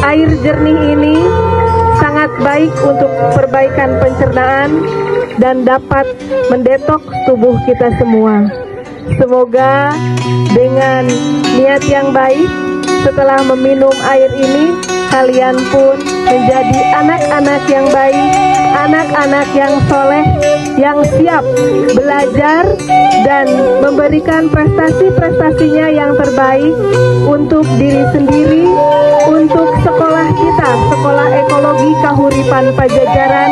Air jernih ini sangat baik untuk perbaikan pencernaan dan dapat mendetoks tubuh kita semua. Semoga dengan niat yang baik, setelah meminum air ini, kalian pun menjadi anak-anak yang baik, anak-anak yang soleh, yang siap belajar dan memberikan prestasi-prestasinya yang terbaik untuk diri sendiri, untuk sekolah kita, Sekolah Ekologi Kahuripan Pajajaran,